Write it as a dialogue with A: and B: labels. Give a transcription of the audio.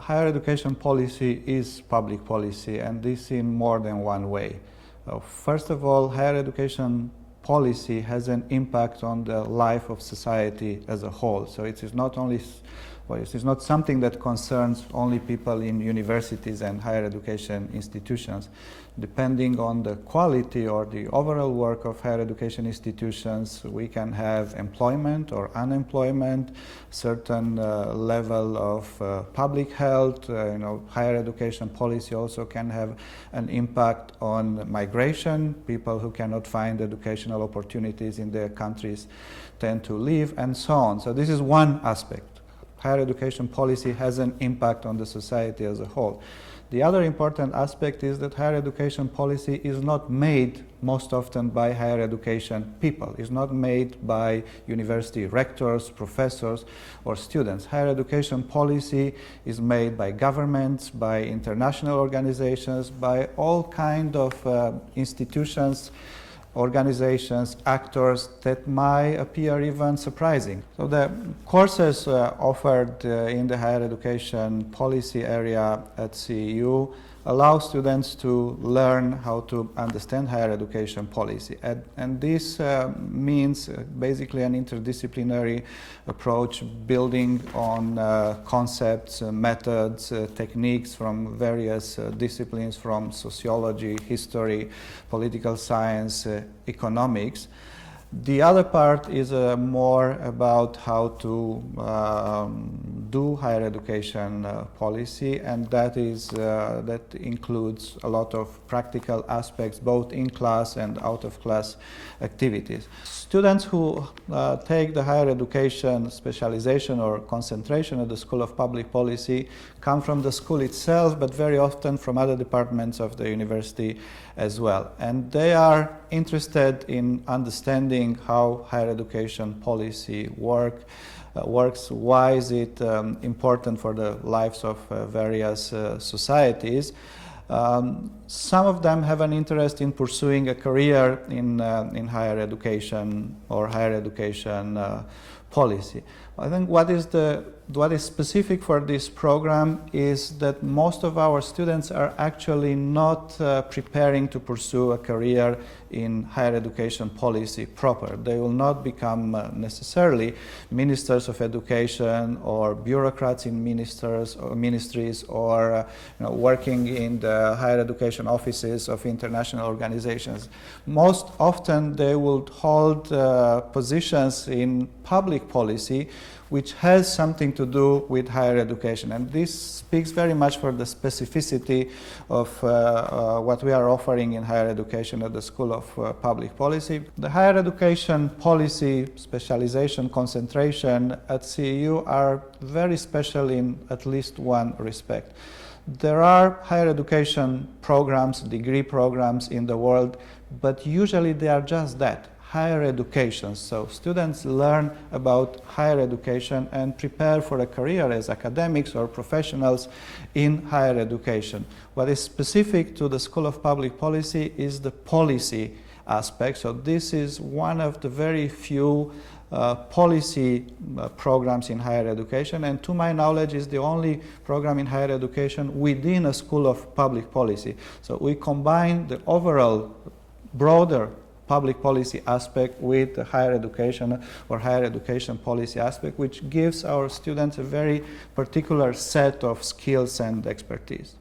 A: Higher education policy is public policy, and this in more than one way. First of all, higher education policy has an impact on the life of society as a whole. So it is not only, it is not something that concerns only people in universities and higher education institutions. Depending on the quality or the overall work of higher education institutions, we can have employment or unemployment, certain level of public health. Higher education policy also can have an impact on migration. People who cannot find educational opportunities in their countries tend to leave, and so on. So this is one aspect. Higher education policy has an impact on the society as a whole. The other important aspect is that higher education policy is not made most often by higher education people. It's not made by university rectors, professors, or students. Higher education policy is made by governments, by international organizations, by all kinds of institutions, organizations, actors that might appear even surprising. So the courses offered in the higher education policy area at CEU allow students to learn how to understand higher education policy. And this means basically an interdisciplinary approach building on concepts, methods, techniques from various disciplines, from sociology, history, political science, economics. The other part is more about how to do higher education policy, and that includes a lot of practical aspects, both in class and out of class activities. Students who take the higher education specialization or concentration at the School of Public Policy come from the school itself, but very often from other departments of the university as well. And they are interested in understanding how higher education policy works, why is it important for the lives of various societies. Some of them have an interest in pursuing a career in higher education or higher education policy. I think what is specific for this program is that most of our students are actually not preparing to pursue a career in higher education policy proper. They will not become necessarily ministers of education or bureaucrats in ministries or working in the higher education offices of international organizations. Most often they will hold positions in public policy which has something to do with higher education. And this speaks very much for the specificity of what we are offering in higher education at the School of Public Policy. The higher education policy specialization concentration at CEU are very special in at least one respect. There are higher education programs, degree programs in the world, but usually they are just that. Higher education. So students learn about higher education and prepare for a career as academics or professionals in higher education. What is specific to the School of Public Policy is the policy aspect. So this is one of the very few policy programs in higher education, and to my knowledge is the only program in higher education within a School of Public Policy. So we combine the overall broader public policy aspect with the higher education or higher education policy aspect, which gives our students a very particular set of skills and expertise.